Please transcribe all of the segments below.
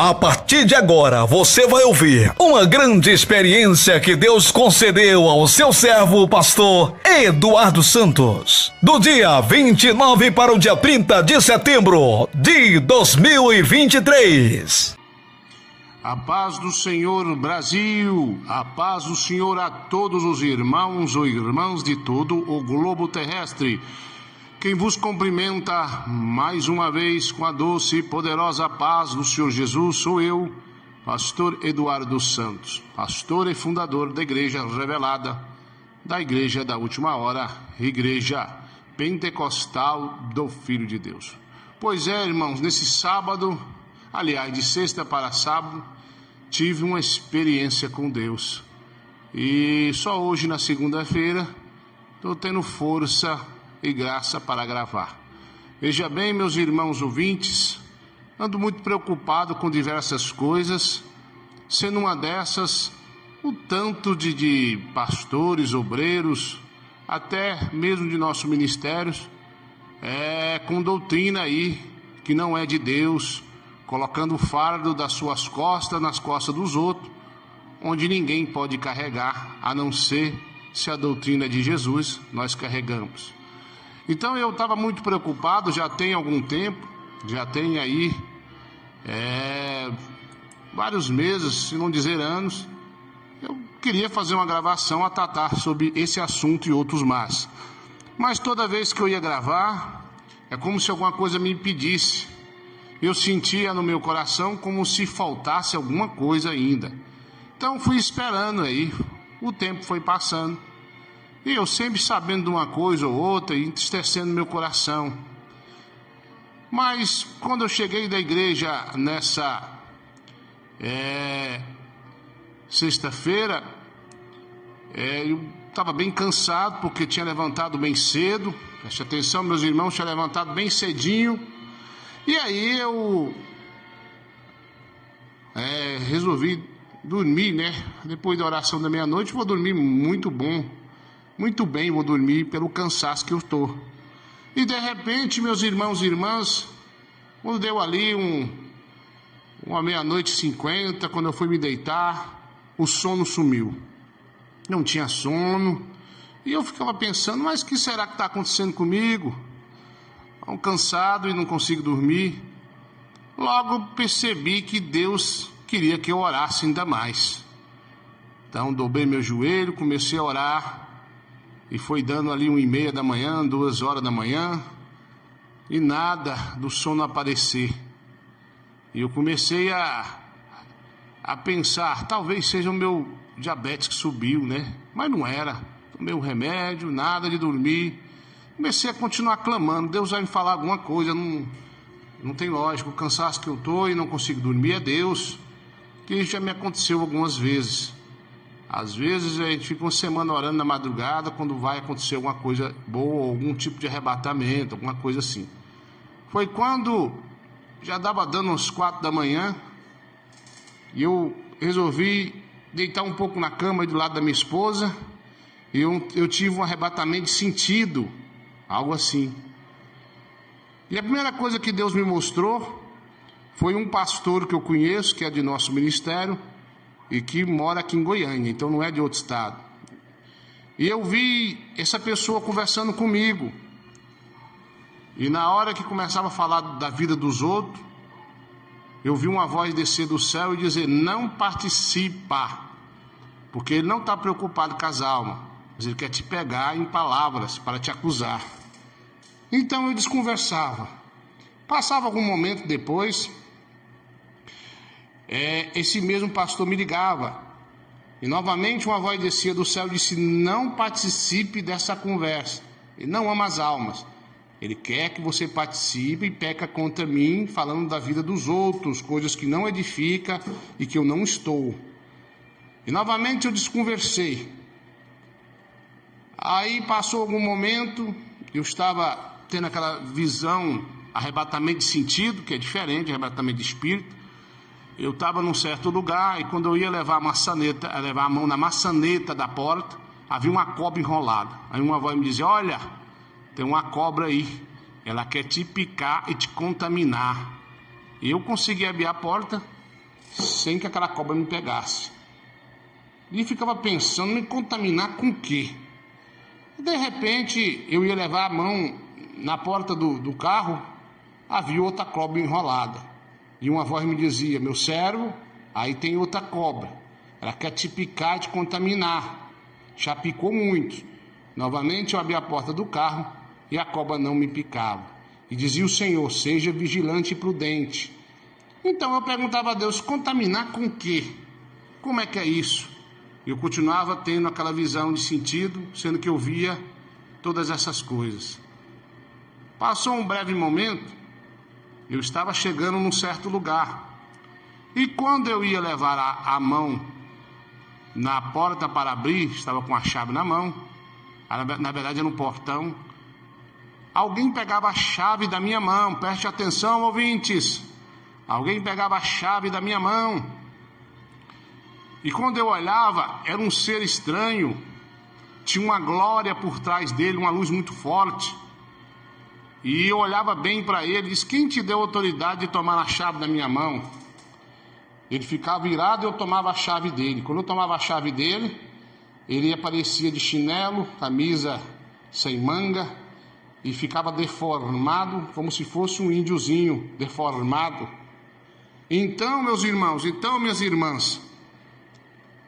A partir de agora, você vai ouvir uma grande experiência que Deus concedeu ao seu servo, pastor Eduardo Santos. Do dia 29 para o dia 30 de setembro de 2023. A paz do Senhor, Brasil, a paz do Senhor a todos os irmãos ou irmãs de todo o globo terrestre. Quem vos cumprimenta mais uma vez com a doce e poderosa paz do Senhor Jesus sou eu, pastor Eduardo Santos, pastor e fundador da Igreja Revelada, da Igreja da Última Hora, Igreja Pentecostal do Filho de Deus. Pois é, irmãos, nesse sábado, aliás, de sexta para sábado, tive uma experiência com Deus. E só hoje, na segunda-feira, estou tendo força e graça para gravar. Veja bem, meus irmãos ouvintes, ando muito preocupado com diversas coisas, sendo uma dessas o tanto de pastores, obreiros, até mesmo de nossos ministérios, com doutrina aí que não é de Deus, colocando o fardo das suas costas nas costas dos outros, onde ninguém pode carregar, a não ser se a doutrina é de Jesus nós carregamos. Então eu estava muito preocupado, já tem algum tempo, já tem aí vários meses, se não dizer anos. Eu queria fazer uma gravação a tratar sobre esse assunto e outros mais. Mas toda vez que eu ia gravar, é como se alguma coisa me impedisse. Eu sentia no meu coração como se faltasse alguma coisa ainda. Então fui esperando aí, o tempo foi passando. E eu sempre sabendo de uma coisa ou outra e entristecendo meu coração. Mas quando eu cheguei da igreja nessa sexta-feira, eu estava bem cansado porque tinha levantado bem cedo. Preste atenção, meus irmãos, tinha levantado bem cedinho. E aí eu resolvi dormir, né? Depois da oração da meia-noite, vou dormir muito bem, vou dormir pelo cansaço que eu estou. E de repente, meus irmãos e irmãs, quando deu ali uma meia-noite e 50, quando eu fui me deitar, o sono sumiu. Não tinha sono. E eu ficava pensando, mas o que será que está acontecendo comigo? Estou cansado e não consigo dormir. Logo percebi que Deus queria que eu orasse ainda mais. Então dobrei meu joelho, comecei a orar. E foi dando ali 1h30 da manhã, 2 horas da manhã, e nada do sono aparecer. E eu comecei a pensar, talvez seja o meu diabetes que subiu, né? Mas não era. Tomei o remédio, nada de dormir. Comecei a continuar clamando, Deus vai me falar alguma coisa, não tem lógica. O cansaço que eu estou e não consigo dormir é Deus, que isso já me aconteceu algumas vezes. Às vezes a gente fica uma semana orando na madrugada quando vai acontecer alguma coisa boa, algum tipo de arrebatamento, alguma coisa assim. Foi quando já dava dando uns 4 da manhã e eu resolvi deitar um pouco na cama do lado da minha esposa e eu tive um arrebatamento de sentido, algo assim. E a primeira coisa que Deus me mostrou foi um pastor que eu conheço, que é de nosso ministério, e que mora aqui em Goiânia, então não é de outro estado. E eu vi essa pessoa conversando comigo. E na hora que começava a falar da vida dos outros, eu vi uma voz descer do céu e dizer, não participa, porque ele não está preocupado com as almas, mas ele quer te pegar em palavras para te acusar. Então eu desconversava. Passava algum momento depois, esse mesmo pastor me ligava e novamente uma voz descia do céu e disse, não participe dessa conversa, ele não ama as almas, ele quer que você participe e peca contra mim, falando da vida dos outros, coisas que não edificam e que eu não estou. E novamente eu desconversei. Aí passou algum momento, eu estava tendo aquela visão, arrebatamento de sentido, que é diferente de arrebatamento de espírito. Eu estava num certo lugar e quando eu ia levar a mão na maçaneta da porta, havia uma cobra enrolada. Aí uma voz me dizia, olha, tem uma cobra aí, ela quer te picar e te contaminar. Eu consegui abrir a porta sem que aquela cobra me pegasse. E ficava pensando, me contaminar com o quê? De repente, eu ia levar a mão na porta do carro, havia outra cobra enrolada. E uma voz me dizia: meu servo, aí tem outra cobra. Ela quer te picar e te contaminar. Já picou muito. Novamente eu abri a porta do carro e a cobra não me picava. E dizia o Senhor: seja vigilante e prudente. Então eu perguntava a Deus: contaminar com o quê? Como é que é isso? Eu continuava tendo aquela visão de sentido, sendo que eu via todas essas coisas. Passou um breve momento, eu estava chegando num certo lugar. E quando eu ia levar a mão na porta para abrir, estava com a chave na mão, na verdade era um portão, alguém pegava a chave da minha mão. Preste atenção, ouvintes. Alguém pegava a chave da minha mão. E quando eu olhava, era um ser estranho, tinha uma glória por trás dele, uma luz muito forte. E eu olhava bem para ele e disse: quem te deu autoridade de tomar a chave da minha mão? Ele ficava virado e eu tomava a chave dele. Quando eu tomava a chave dele, ele aparecia de chinelo, camisa sem manga, e ficava deformado, como se fosse um índiozinho deformado. Então, meus irmãos, minhas irmãs,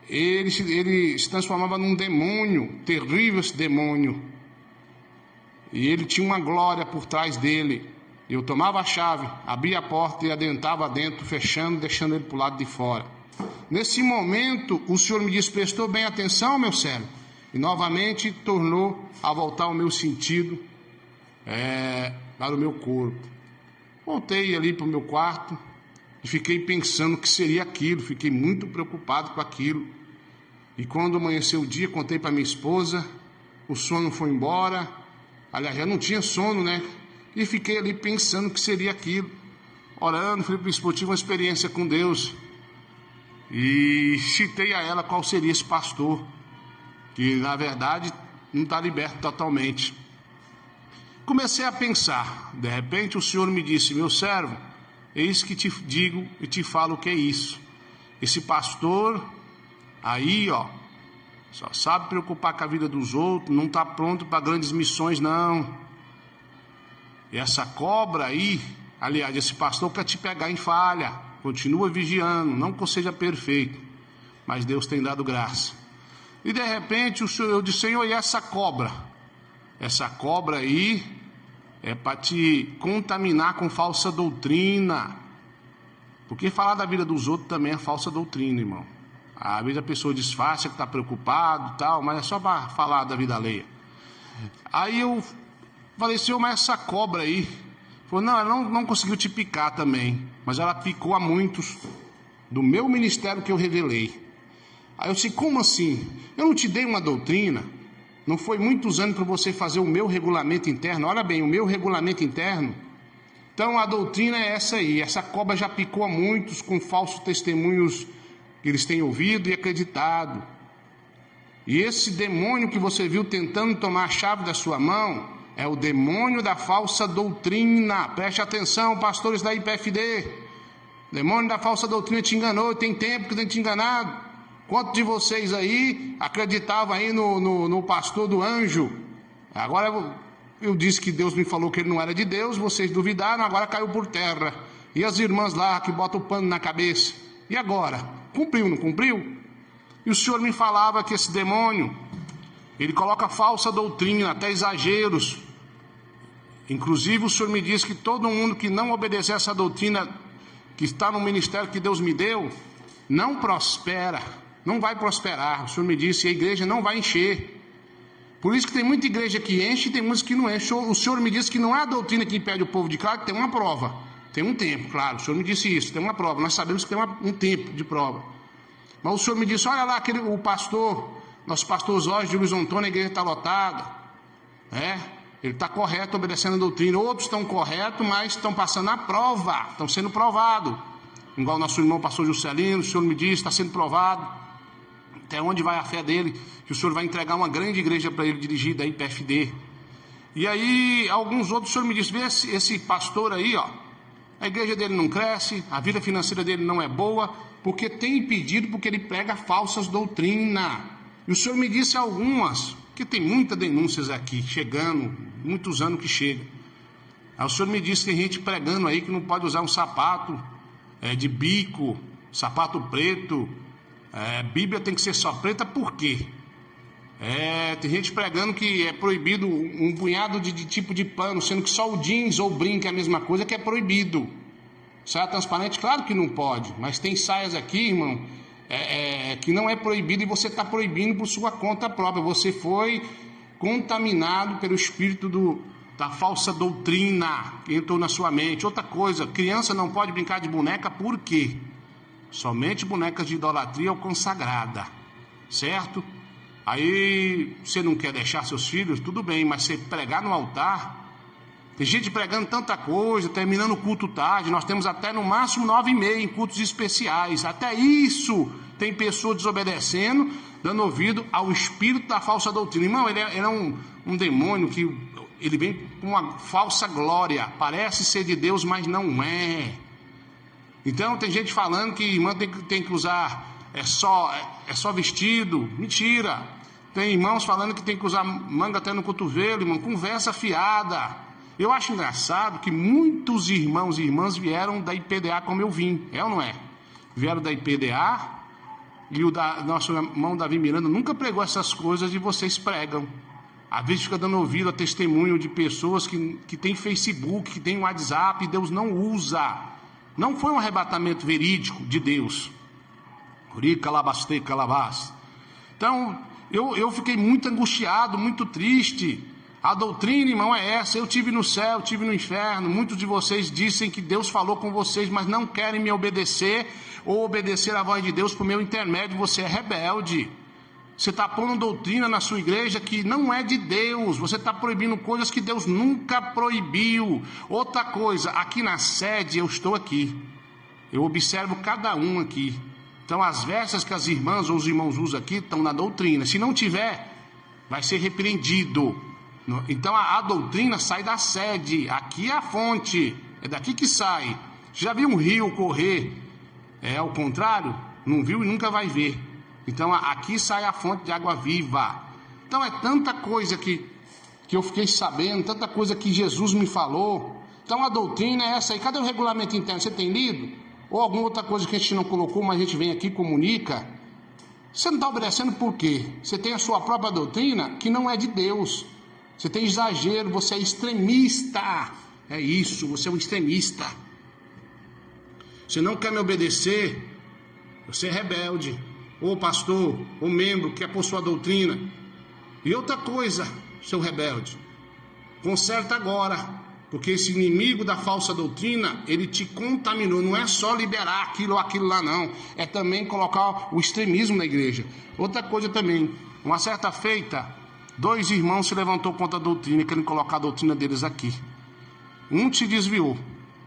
ele se transformava num demônio, terrível esse demônio. E ele tinha uma glória por trás dele. Eu tomava a chave, abria a porta e adentrava dentro, fechando, deixando ele para o lado de fora. Nesse momento, o Senhor me disse: prestou bem atenção, meu servo? E novamente tornou a voltar o meu sentido para o meu corpo. Voltei ali para o meu quarto e fiquei pensando o que seria aquilo. Fiquei muito preocupado com aquilo. E quando amanheceu o dia, contei para minha esposa, o sono foi embora. Aliás, já não tinha sono, né? E fiquei ali pensando o que seria aquilo. Orando, falei para minha esposa, tive uma experiência com Deus. E citei a ela qual seria esse pastor, que na verdade não está liberto totalmente. Comecei a pensar. De repente o Senhor me disse: meu servo, eis que te digo e te falo o que é isso. Esse pastor aí, só sabe preocupar com a vida dos outros, não está pronto para grandes missões, não. E essa cobra aí, aliás, esse pastor quer te pegar em falha. Continua vigiando, não que eu seja perfeito, mas Deus tem dado graça. E de repente eu disse: Senhor, e essa cobra? Essa cobra aí é para te contaminar com falsa doutrina. Porque falar da vida dos outros também é falsa doutrina, irmão. Às vezes a pessoa disfarça que está preocupado e tal, mas é só para falar da vida alheia. Aí eu falei: Senhor, mas essa cobra aí? Falou: não, ela não conseguiu te picar também, mas ela picou a muitos do meu ministério que eu revelei. Aí eu disse: como assim? Eu não te dei uma doutrina? Não foi muitos anos para você fazer o meu regulamento interno? Olha bem, o meu regulamento interno. Então a doutrina é essa aí. Essa cobra já picou a muitos com falsos testemunhos que eles têm ouvido e acreditado. E esse demônio que você viu tentando tomar a chave da sua mão é o demônio da falsa doutrina. Preste atenção, pastores da IPFD. O demônio da falsa doutrina te enganou, tem tempo que tem te enganado. Quantos de vocês aí acreditavam aí no pastor do anjo? Agora eu disse que Deus me falou que ele não era de Deus, vocês duvidaram, agora caiu por terra. E as irmãs lá que botam o pano na cabeça? E agora? Cumpriu, não cumpriu? E o Senhor me falava que esse demônio, ele coloca falsa doutrina, até exageros. Inclusive o Senhor me disse que todo mundo que não obedecer essa doutrina que está no ministério que Deus me deu, não prospera, não vai prosperar. O Senhor me disse, a igreja não vai encher. Por isso que tem muita igreja que enche e tem muitas que não enche. O Senhor me disse que não é a doutrina que impede o povo de crer, que tem uma prova. Tem um tempo, claro, o Senhor me disse isso, tem uma prova, nós sabemos que tem um tempo de prova. Mas o Senhor me disse: olha lá, o pastor, nosso pastor Jorge de Luiz Antônio, a igreja está lotada. Ele está correto, obedecendo a doutrina. Outros estão corretos, mas estão passando a prova, estão sendo provados. Igual o nosso irmão pastor Juscelino, o Senhor me disse, está sendo provado. Até onde vai a fé dele, que o Senhor vai entregar uma grande igreja para ele dirigir da IPFD. E aí, alguns outros, o Senhor me disse: vê esse pastor aí, A igreja dele não cresce, a vida financeira dele não é boa, porque tem impedido, porque ele prega falsas doutrinas. E o senhor me disse algumas, que tem muitas denúncias aqui, chegando, muitos anos que chega. Aí o senhor me disse que tem gente pregando aí que não pode usar um sapato de bico, sapato preto, Bíblia tem que ser só preta, por quê? Tem gente pregando que é proibido um punhado de tipo de pano, sendo que só o jeans ou o brinco é a mesma coisa, que é proibido. Saia transparente, claro que não pode, mas tem saias aqui, irmão, que não é proibido e você está proibindo por sua conta própria. Você foi contaminado pelo espírito da falsa doutrina que entrou na sua mente. Outra coisa, criança não pode brincar de boneca, por quê? Somente bonecas de idolatria ou consagrada, certo? Aí você não quer deixar seus filhos, tudo bem, mas você pregar no altar, tem gente pregando tanta coisa, terminando o culto tarde, nós temos até no máximo 9h30 em cultos especiais, até isso tem pessoas desobedecendo, dando ouvido ao espírito da falsa doutrina. Irmão, ele é um demônio que ele vem com uma falsa glória, parece ser de Deus, mas não é. Então tem gente falando que irmã tem que usar é só vestido, mentira. Tem irmãos falando que tem que usar manga até no cotovelo, irmão, conversa fiada. Eu acho engraçado que muitos irmãos e irmãs vieram da IPDA como eu vim, é ou não é? Vieram da IPDA e nosso irmão Davi Miranda nunca pregou essas coisas e vocês pregam. Às vezes fica dando ouvido a testemunho de pessoas que tem Facebook, que tem WhatsApp, e Deus não usa. Não foi um arrebatamento verídico de Deus. Então, eu fiquei muito angustiado, muito triste. A doutrina, irmão, é essa. Eu tive no céu, tive no inferno. Muitos de vocês dizem que Deus falou com vocês, mas não querem me obedecer ou obedecer a voz de Deus por meu intermédio. Você é rebelde. Você está pondo doutrina na sua igreja que não é de Deus. Você está proibindo coisas que Deus nunca proibiu. Outra coisa, aqui na sede eu estou aqui. Eu observo cada um aqui. Então as vestes que as irmãs ou os irmãos usam aqui estão na doutrina. Se não tiver, vai ser repreendido. Então a doutrina sai da sede. Aqui é a fonte. É daqui que sai. Já viu um rio correr? Ao contrário? Não viu e nunca vai ver. Então aqui sai a fonte de água viva. Então é tanta coisa que eu fiquei sabendo, tanta coisa que Jesus me falou. Então a doutrina é essa aí. Cadê o regulamento interno? Você tem lido? Ou alguma outra coisa que a gente não colocou, mas a gente vem aqui e comunica? Você não está obedecendo por quê? Você tem a sua própria doutrina que não é de Deus. Você tem exagero, você é extremista. É isso, você é um extremista. Você não quer me obedecer, você é rebelde. Ou pastor, ou membro, quer pôr sua doutrina. E outra coisa, seu rebelde, conserta agora. Porque esse inimigo da falsa doutrina, ele te contaminou. Não é só liberar aquilo ou aquilo lá, não. É também colocar o extremismo na igreja. Outra coisa também. Uma certa feita, 2 irmãos se levantou contra a doutrina, querendo colocar a doutrina deles aqui. Um se desviou.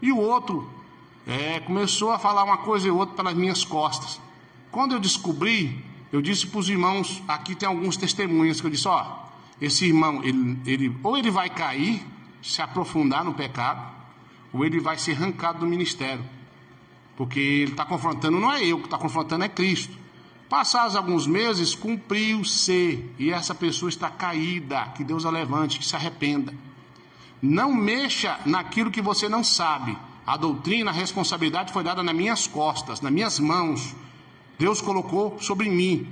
E o outro começou a falar uma coisa e outra pelas minhas costas. Quando eu descobri, eu disse para os irmãos, aqui tem alguns testemunhos, que eu disse, esse irmão, ou ele vai cair, se aprofundar no pecado, ou ele vai ser arrancado do ministério, porque ele está confrontando, não é eu que está confrontando, é Cristo. Passados alguns meses, cumpriu-se, e essa pessoa está caída, que Deus a levante, que se arrependa. Não mexa naquilo que você não sabe. A doutrina, a responsabilidade foi dada nas minhas costas, nas minhas mãos. Deus colocou sobre mim.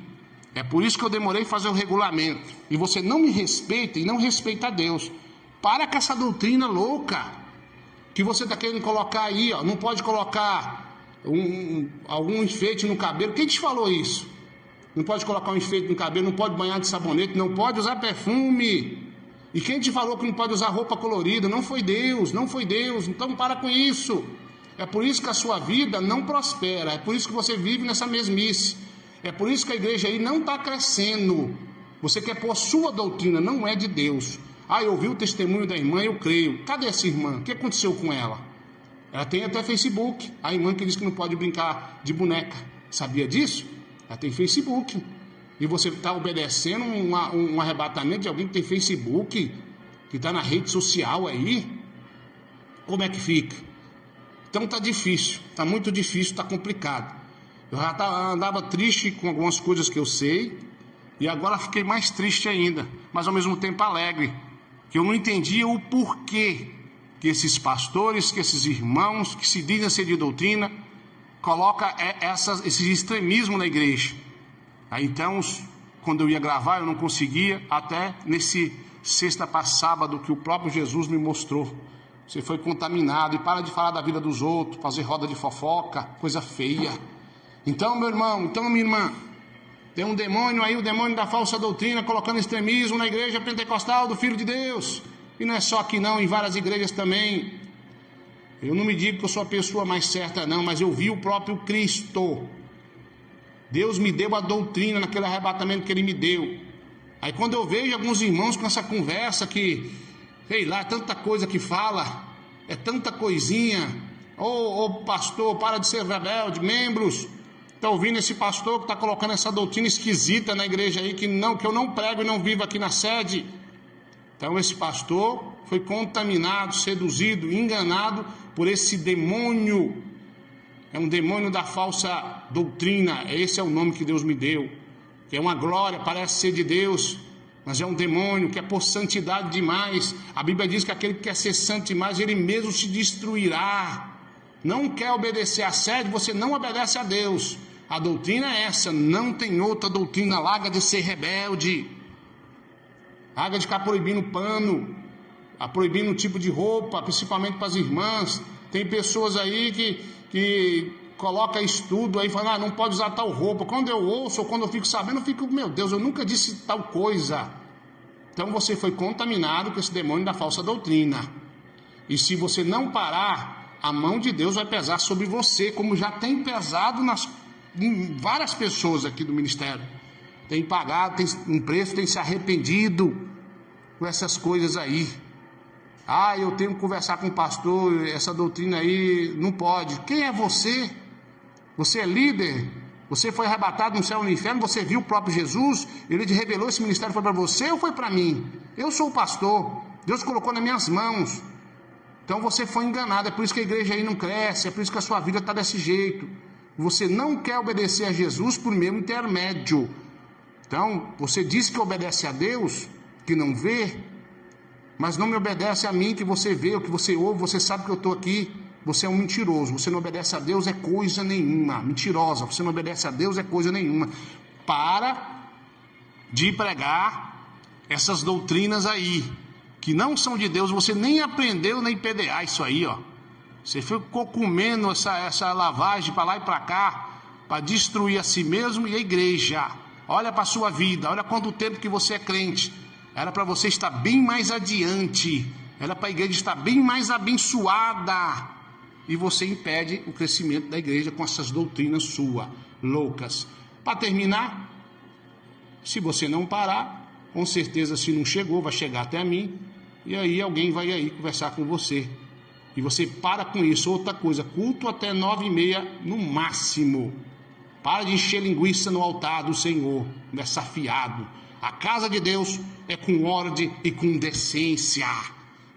É por isso que eu demorei a fazer o regulamento. E você não me respeita e não respeita a Deus. Para com essa doutrina louca que você está querendo colocar aí, ó. Não pode colocar algum enfeite no cabelo. Quem te falou isso? Não pode colocar um enfeite no cabelo, não pode banhar de sabonete, não pode usar perfume. E quem te falou que não pode usar roupa colorida? Não foi Deus, não foi Deus. Então para com isso. É por isso que a sua vida não prospera. É por isso que você vive nessa mesmice. É por isso que a igreja aí não está crescendo. Você quer pôr sua doutrina, não é de Deus. Eu ouvi o testemunho da irmã, eu creio. Cadê essa irmã? O que aconteceu com ela? Ela tem até Facebook. A irmã que diz que não pode brincar de boneca. Sabia disso? Ela tem Facebook. E você está obedecendo um arrebatamento de alguém que tem Facebook, que está na rede social aí? Como é que fica? Então tá difícil, tá muito difícil, tá complicado. Eu já andava triste com algumas coisas que eu sei, e agora fiquei mais triste ainda, mas ao mesmo tempo alegre, que eu não entendia o porquê que esses pastores, que esses irmãos que se dizem ser de doutrina, colocam esse extremismo na igreja. Aí então, quando eu ia gravar, eu não conseguia, até nesse sexta para sábado que o próprio Jesus me mostrou. Você foi contaminado, e para de falar da vida dos outros, fazer roda de fofoca, coisa feia. Então, meu irmão, então, minha irmã, tem um demônio aí, o demônio da falsa doutrina, colocando extremismo na igreja pentecostal do Filho de Deus. E não é só aqui não, em várias igrejas também. Eu não me digo que eu sou a pessoa mais certa não, mas eu vi o próprio Cristo. Deus me deu a doutrina naquele arrebatamento que Ele me deu. Aí quando eu vejo alguns irmãos com essa conversa que, sei lá, é tanta coisa que fala, é tanta coisinha. Ô pastor, para de ser rebelde, membros. Está ouvindo esse pastor que está colocando essa doutrina esquisita na igreja aí, que eu não prego e não vivo aqui na sede. Então esse pastor foi contaminado, seduzido, enganado por esse demônio. É um demônio da falsa doutrina. Esse é o nome que Deus me deu. Que é uma glória, parece ser de Deus, mas é um demônio que é por santidade demais. A Bíblia diz que aquele que quer ser santo demais, ele mesmo se destruirá. Não quer obedecer à sede, você não obedece a Deus. A doutrina é essa, não tem outra doutrina. Larga de ser rebelde, larga de ficar proibindo pano, proibindo um tipo de roupa, principalmente para as irmãs. Tem pessoas aí que coloca estudo aí, falando, não pode usar tal roupa. Quando eu ouço, ou quando eu fico sabendo, eu fico, meu Deus, eu nunca disse tal coisa. Então você foi contaminado com esse demônio da falsa doutrina. E se você não parar, a mão de Deus vai pesar sobre você, como já tem pesado em várias pessoas aqui do ministério. Tem pagado, tem um preço, tem se arrependido com essas coisas aí. Eu tenho que conversar com o pastor, essa doutrina aí não pode. Quem é você? Você é líder? Você foi arrebatado no céu e no inferno? Você viu o próprio Jesus? Ele te revelou, esse ministério foi para você ou foi para mim? Eu sou o pastor, Deus colocou nas minhas mãos. Então você foi enganado, é por isso que a igreja aí não cresce, é por isso que a sua vida está desse jeito. Você não quer obedecer a Jesus por meio intermédio. Então, você diz que obedece a Deus, que não vê, mas não me obedece a mim, que você vê, o que você ouve, você sabe que eu estou aqui. Você é um mentiroso, você não obedece a Deus é coisa nenhuma. Mentirosa, você não obedece a Deus é coisa nenhuma. Para de pregar essas doutrinas aí, que não são de Deus. Você nem aprendeu nem PDA isso aí, ó. Você ficou comendo essa lavagem para lá e para cá, para destruir a si mesmo e a igreja. Olha para a sua vida, olha quanto tempo que você é crente. Era para você estar bem mais adiante, era para a igreja estar bem mais abençoada. E você impede o crescimento da igreja com essas doutrinas suas, loucas. Para terminar, se você não parar, com certeza se não chegou, vai chegar até mim. E aí alguém vai aí conversar com você. E você para com isso. Outra coisa, culto até 9h30 no máximo. Para de encher linguiça no altar do Senhor, conversar fiado. A casa de Deus é com ordem e com decência.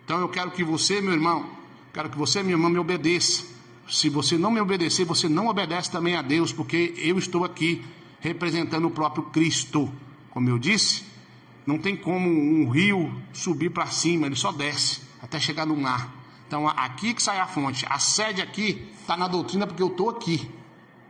Então eu quero que você, meu irmão, quero que você, minha irmã, me obedeça. Se você não me obedecer, você não obedece também a Deus, porque eu estou aqui representando o próprio Cristo. Como eu disse, não tem como um rio subir para cima, ele só desce até chegar no mar. Então aqui que sai a fonte. A sede aqui está na doutrina porque eu estou aqui.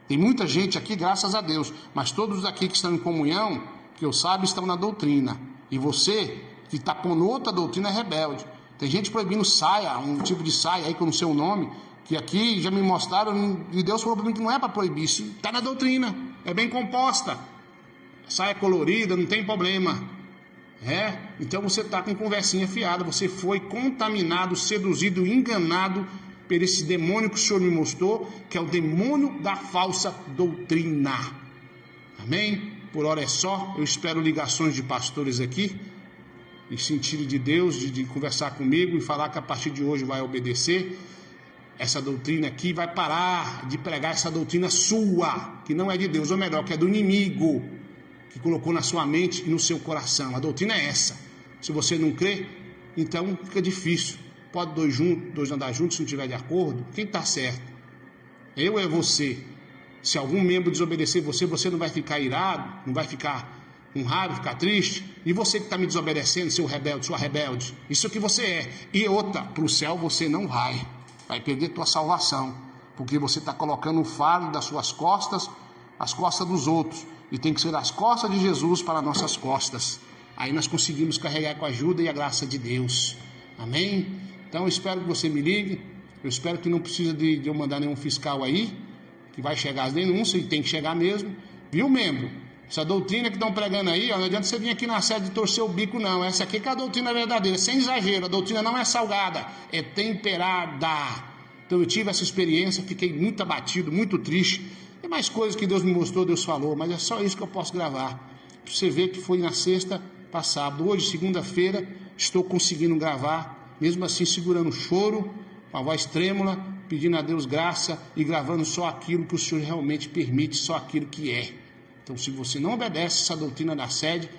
Tem muita gente aqui, graças a Deus, mas todos aqui que estão em comunhão, que eu saiba, estão na doutrina. E você que está pondo outra doutrina é rebelde. Tem gente proibindo saia, um tipo de saia aí que eu não sei o nome, que aqui já me mostraram, e Deus falou para mim que não é para proibir, isso está na doutrina, é bem composta. Saia colorida, não tem problema. Então você está com conversinha fiada, você foi contaminado, seduzido, enganado por esse demônio que o Senhor me mostrou, que é o demônio da falsa doutrina. Amém? Por hora é só. Eu espero ligações de pastores aqui, em sentido de Deus, de conversar comigo e falar que a partir de hoje vai obedecer essa doutrina aqui, vai parar de pregar essa doutrina sua, que não é de Deus, ou melhor, que é do inimigo, que colocou na sua mente e no seu coração. A doutrina é essa. Se você não crê, então fica difícil Pode dois andar juntos se não estiver de acordo? Quem está certo? Eu ou é você? Se algum membro desobedecer você, você não vai ficar irado, não vai ficar com raiva, ficar triste? E você que está me desobedecendo, seu rebelde, sua rebelde, isso é o que você é. E outra, para o céu você não vai perder tua salvação, porque você está colocando o fardo das suas costas, as costas dos outros, e tem que ser as costas de Jesus para nossas costas. Aí nós conseguimos carregar com a ajuda e a graça de Deus. Amém? Então eu espero que você me ligue, eu espero que não precisa de eu mandar nenhum fiscal aí, que vai chegar as denúncias, e tem que chegar mesmo, viu, membro? Essa doutrina que estão pregando aí, ó, não adianta você vir aqui na sede de torcer o bico, não. Essa aqui que é a doutrina verdadeira, sem exagero. A doutrina não é salgada, é temperada. Então eu tive essa experiência, fiquei muito abatido, muito triste. Tem mais coisas que Deus me mostrou, Deus falou, mas é só isso que eu posso gravar. Pra você ver que foi na sexta para sábado. Hoje, segunda-feira, estou conseguindo gravar, mesmo assim segurando o choro, com a voz trêmula, pedindo a Deus graça e gravando só aquilo que o Senhor realmente permite, só aquilo que é. Então, se você não obedece essa doutrina da sede,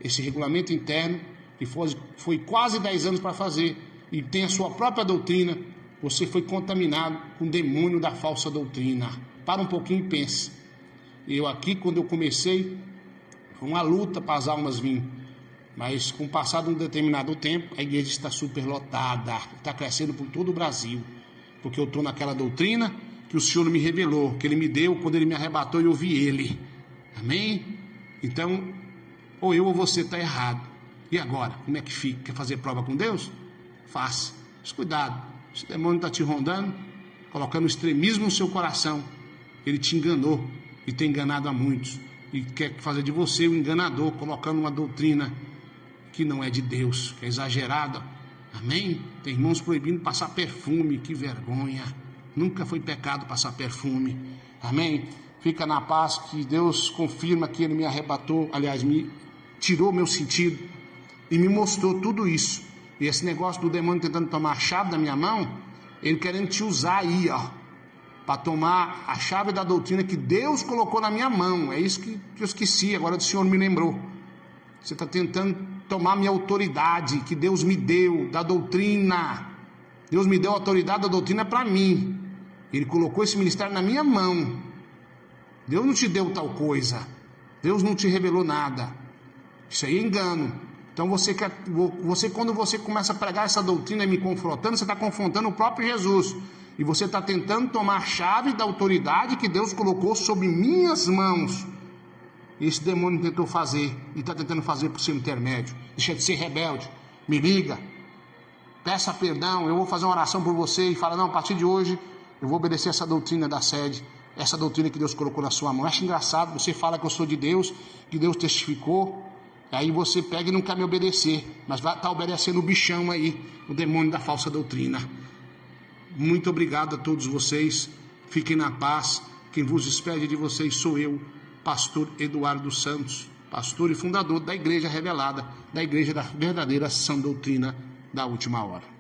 esse regulamento interno, que foi quase 10 anos para fazer, e tem a sua própria doutrina, você foi contaminado com o demônio da falsa doutrina. Para um pouquinho e pense. Eu aqui, quando eu comecei, foi uma luta para as almas virem. Mas com o passar de um determinado tempo, a igreja está superlotada, está crescendo por todo o Brasil. Porque eu estou naquela doutrina que o Senhor me revelou, que Ele me deu quando Ele me arrebatou e eu vi Ele. Amém? Então, ou eu ou você está errado. E agora? Como é que fica? Quer fazer prova com Deus? Faça. Mas cuidado. Esse demônio está te rondando, colocando extremismo no seu coração. Ele te enganou e tem enganado a muitos. E quer fazer de você um enganador, colocando uma doutrina que não é de Deus, que é exagerada. Amém? Tem irmãos proibindo passar perfume. Que vergonha. Nunca foi pecado passar perfume. Amém? Fica na paz, que Deus confirma que Ele me arrebatou, aliás, me tirou meu sentido e me mostrou tudo isso. E esse negócio do demônio tentando tomar a chave da minha mão, ele querendo te usar aí, ó, para tomar a chave da doutrina que Deus colocou na minha mão. É isso que eu esqueci, agora o Senhor me lembrou. Você está tentando tomar minha autoridade que Deus me deu, da doutrina. Deus me deu a autoridade da doutrina para mim. Ele colocou esse ministério na minha mão. Deus não te deu tal coisa. Deus não te revelou nada. Isso aí é engano. Então você quando você começa a pregar essa doutrina e me confrontando, você está confrontando o próprio Jesus. E você está tentando tomar a chave da autoridade que Deus colocou sob minhas mãos. Esse demônio tentou fazer e está tentando fazer por seu intermédio. Deixa de ser rebelde. Me liga. Peça perdão. Eu vou fazer uma oração por você e fala, não, a partir de hoje eu vou obedecer essa doutrina da sede. Essa doutrina que Deus colocou na sua mão. Eu acho engraçado, você fala que eu sou de Deus, que Deus testificou, aí você pega e não quer me obedecer, mas vai estar obedecendo o bichão aí, o demônio da falsa doutrina. Muito obrigado a todos vocês, fiquem na paz. Quem vos despede de vocês sou eu, pastor Eduardo Santos, pastor e fundador da Igreja Revelada, da Igreja da Verdadeira Sã Doutrina da Última Hora.